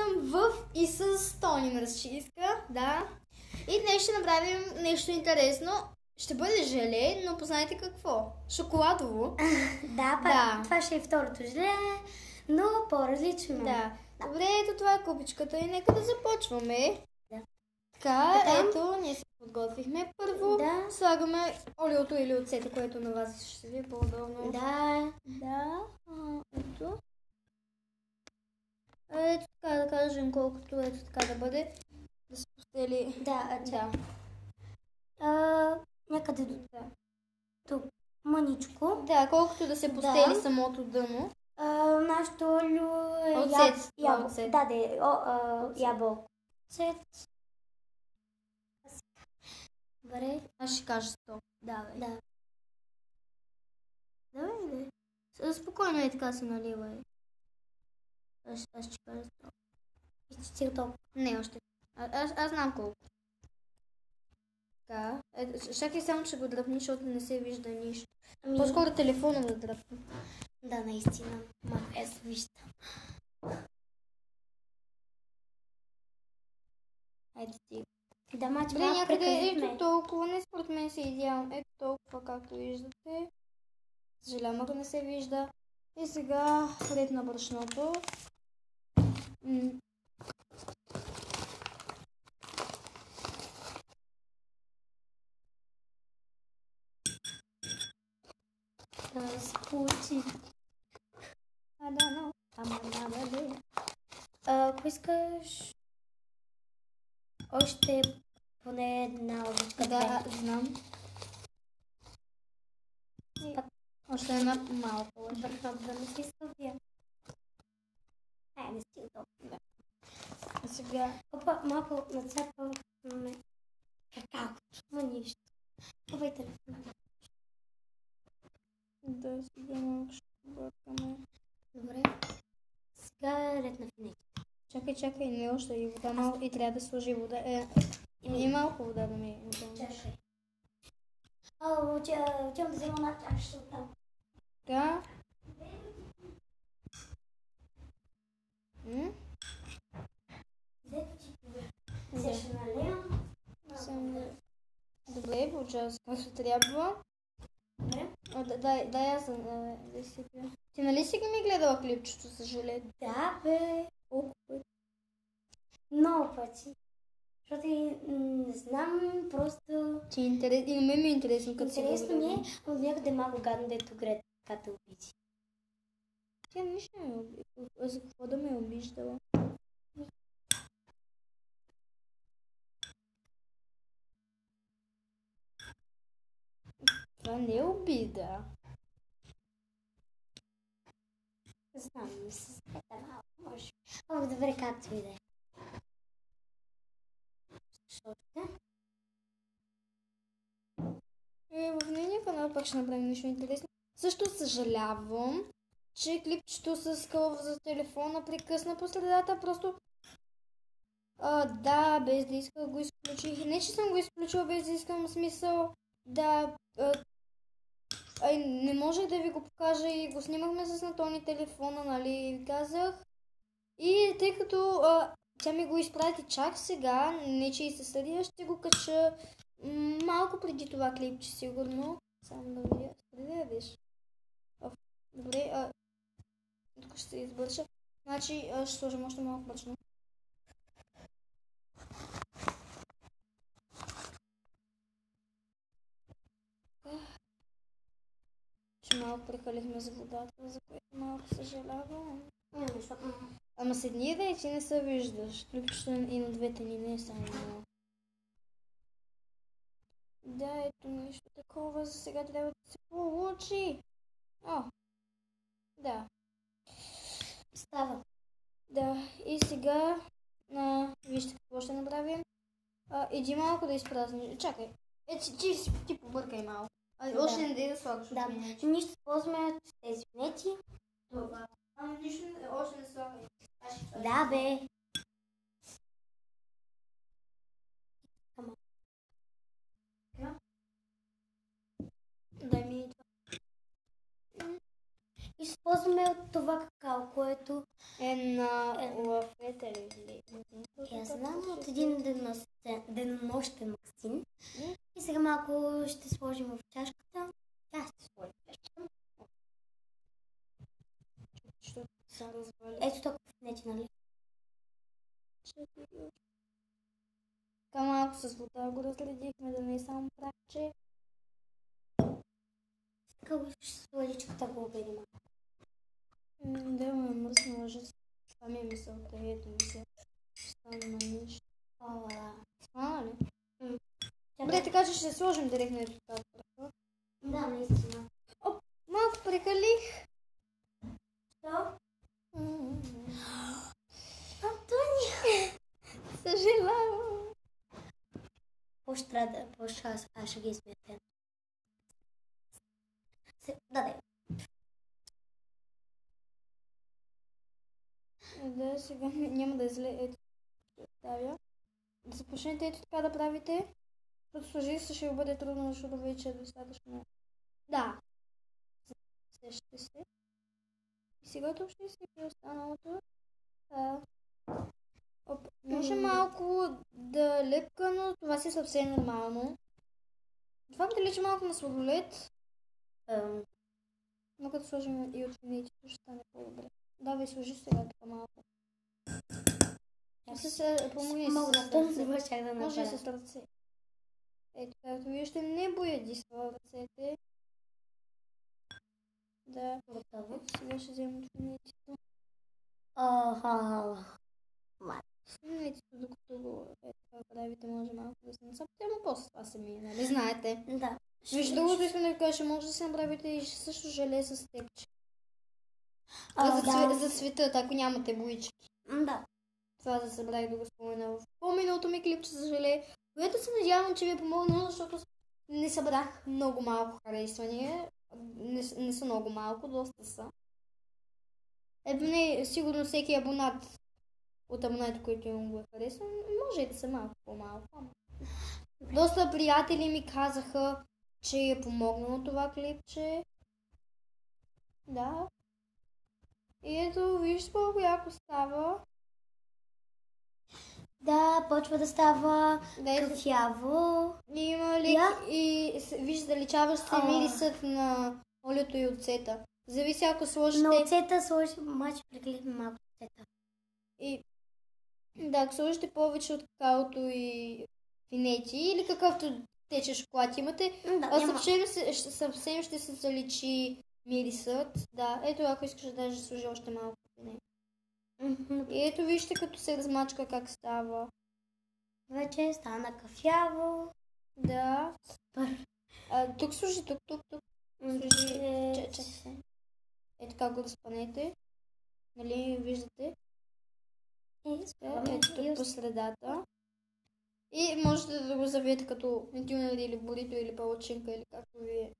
съм в и с Тони разчистка, да. И днес ще направим нещо интересно. Ще бъде желе, но познайте какво? Шоколадово. Да, това ще е второто желе, но по-различно. Да. Добре, ето това е купичката и нека да започваме. Да. Така, ето, ние се подготвихме първо. Да. Слагаме олиото или оцета, което на вас ще ви е по-удобно. Да. Ето. Ето така да кажем, колкото ето така да бъде. Да се постели. Да. Някъде до тук мъничко. Да, колкото да се постели самото дъно. Нашето олио е оцет. оцет. Ябълко. Оцет. Добре. Аз ще кажа 100. Да. Давай. Спокойно е така се наливай. Аз ще кажа 100. И че толкова. Не, още. Аз знам колко. Така. Чакай само, че го дръпни, защото не се вижда нищо. По-скоро телефона да дръпни. Да, наистина. Аз виждам. Айде стига. Да, мачка, някъде ето толкова, не според мен се идеално. Ето толкова, както виждате. Съжалявам, ако не се вижда. И сега ред на брашното. Да се получи. Ако искаш още поне една ложка. Да, знам. Още една малка ложка. Да не си съдия. Не стига толкова. А сега... Опа, малко нацапваме какаото. Но нищо. Опай телефона. Да, сега малко ще бъркаме. Добре. Сега ред на финики. Чакай, не още и вода малко и трябва да сложи вода. И малко вода да ми е. Чакай. Отивам да взема една чаша оттам. Да. Сега ще налия. Добре, получава се както трябва. Добре. Дай аз да си пия. Ти нали си ми гледала клипчето за желе? Да, бе. Колко пъти? Много пъти. Защото не знам, просто... И на мен ми е интересно, като си го Интересно ми е, но някъде малко гадно, дето Грета те обиди. Тя нищо не ме обижда. За какво да ме е обиждала? Това не е обида. Знам, с света малко, може. Добре, както и да е. В нейния канал пак ще направим нещо интересно. Също съжалявам, че клипчето с кълъв за телефона прекъсна по средата. Просто без да иска го изключих. Не, че съм го изключила без да искам смисъл. Не можех да ви го покажа и го снимахме с Антони телефона, нали, ви казах. И тъй като тя ми го изпрати чак сега, не че и се съдия, ще го кача малко преди това клипче, сигурно. Само да видя, преди да ядеш. Добре, тук ще се избърша. Значи ще сложим още малко брашно. Че малко прекалихме за водата, за което малко съжалявам. Ама седни да и ти не се виждаш. Клипчето и на двете ни не е само малко. Да, ето нещо такова. За сега трябва да се получи. Да. Става. Да, и сега вижте какво ще направим. Иди малко да изпразни. Чакай. Ти побъркай малко. Още не дай да слагаш. Да, нищо ползваме тези винети. Това. Нищо още не слагай. Да, бе. Дай ми това. Използваме от това какао, който На лафета или... я знам от един денонощен магазин. И сега малко ще сложим в чашката. Тя ще сложим в чашката. Защото са развали. Ето тук в нети, нали? Така малко с вода го разредихме, да не е само прахче. Така с ладичката го обеди малко. Да, ме мръсна лъжа. Това ми е мисълта, ето ми се стана на нищо. Стана ли? Добре, така че ще сложим директно ето тази праха. Да, наистина. Малко прекалих. Що? Антония! Съжалявам. Аз ще ги измия. Да. Да, сега няма да изле. Ето, ще оставя. Да започнете ето така да правите. Защото сложи се ще бъде трудно, защото вече е достатъчно. Да. Сещате се. И сега тук ще си при останалото. Може малко да лепка, но това си е съвсем нормално. Това прилича малко на сладолед. Но като сложим и от финетито, ще стане по-добре. Давай, сложи сега така малко. Помогни Мога с да ръце. Може направя. с ръце. Ето, както виждате, не боядисва ръцете. Да, Готово. сега ще вземем от финетито. Финетито, докато го така правите, може малко да се насъпте, но после това се мие, нали знаете? Да. Между другото, искам да ви кажа, може да се направите и също желе с тепче. За цветът, ако нямате боички. Да. Това да забравих да го спомена в по-миналото ми клипче за желе, което се надявам, че ви е помогнало, защото не събрах много малко харесвания. Не са много малко, доста са. Сигурно всеки абонат от абонатите, които имам го е харесван, може и да са малко по-малко. Доста приятели ми казаха, че е помогнало това клипче. Да. И ето, вижте колко яко става. Да, почва да става кафяво. Има ли и виж, заличаваш се мирисът на олиото и оцета. Зависи ако сложите... На оцета сложи, маче прекалихме малко оцета. И да, ако сложите повече от какаото и финети или какъвто тече шоколад имате, съвсем ще се заличи мирисът. Да, ето ако искаш да даже сложи още малко финети. И ето вижте като се размачка как става. Вече стана кафяво. Да. Тук служи, тук. Служи, ето как го разпънете. Нали, виждате? Ето тук по средата. И можете да го завиете като тюнер или бурито или палачинка или както вие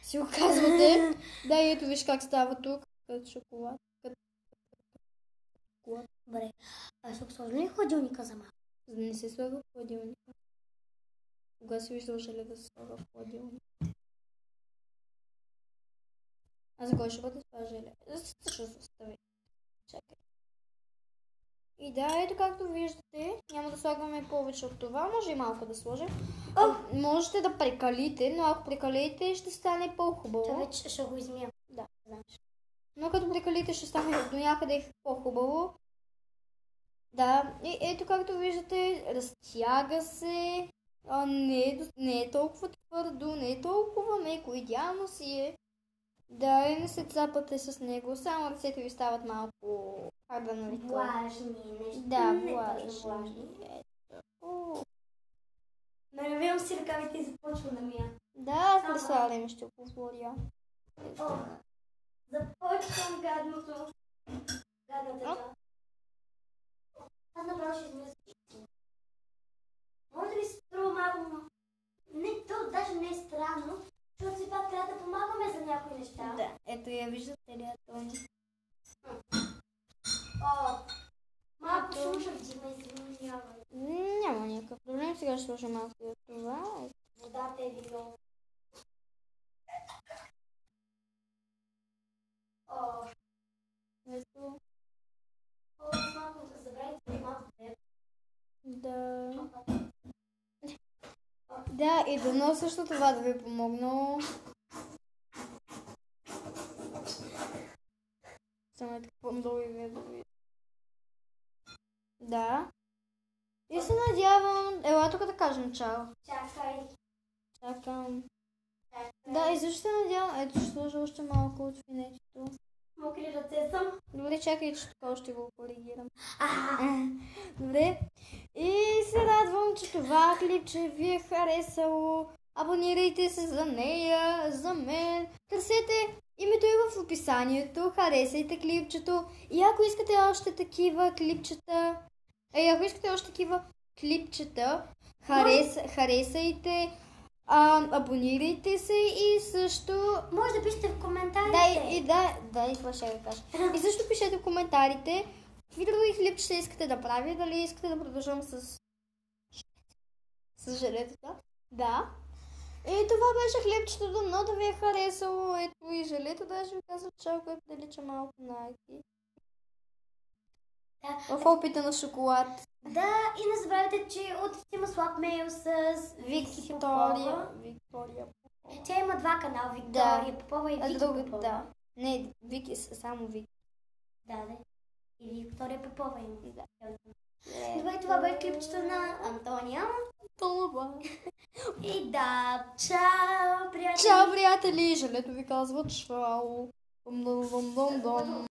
си го казвате. Да, и ето виж как става тук. Като шоколад. Добре. Тук сложи ли хладилника за малко? Не се слага в хладилника. Кога си виждал желе да се слага в хладилника? А за кой ще бъде това желе? Също се остави. Чакай. И да, ето както виждате, няма да слагаме повече от това, може и малко да сложим. Можете да прекалите, но ако прекалите ще стане по-хубаво. Това вече ще го измия. Да, знаеш. Но като прекалите ще стане до някъде по-хубаво. Да, и ето както виждате, разтяга се, не е толкова твърдо, не е толкова меко, идеално си е. Да, и не се цапате с него, само ръцете ви стават малко, как да нарека? Влажни, нещо. Да, влажни. Ето. Навявам си ръкавите и започвам да мия. Да, пресладим ще говоря. Започвам гадната част. Аз направо ще измия всичко. Може да ви се струва малко, но то даже не е странно, защото си пак трябва да помагаме за някои неща. Да, ето я виждате ли, Антони? Малко слушам, че ме извинявай. Няма никакъв проблем, сега ще сложа малко от това. Водата е вино. Ето. Да, и дано също това да ви е помогнало. Само е така много и ви. Да. И се надявам... Ела тук да кажем чао. Чакай. Чакам. Да, и също се надявам... Ето, ще сложа още малко от финетито. Мокри ръце съм. Добре, чакай, че така ще го коригирам. Аха. Добре. И се радвам, че това клипче ви е харесало. Абонирайте се за нея, за мен. Търсете името и в описанието. Харесайте клипчето. И ако искате още такива клипчета, харесайте, абонирайте се и също... Може да пишете в коментарите. И това ще ви кажа. И също пишете в коментарите какви други клипчета искате да правя, дали искате да продължам с желетото. Да. И това беше клипчето, но да ви е харесало. Ето и желето, даже ви казвам чао, което прилича малко на Аки. Да. В опита на шоколад. Да, и не забравяйте, че утре ще има слаб мейл с Виктория Попова. Тя има два канала, Виктория Попова и Вики Попова. Да. Не, Вики, само Вики. Да. И Виктория Попова има. Да. Добре, това беше клипчето на Антония. Това. И да, чао, приятели! Чао, приятели! Желето ви казва чао.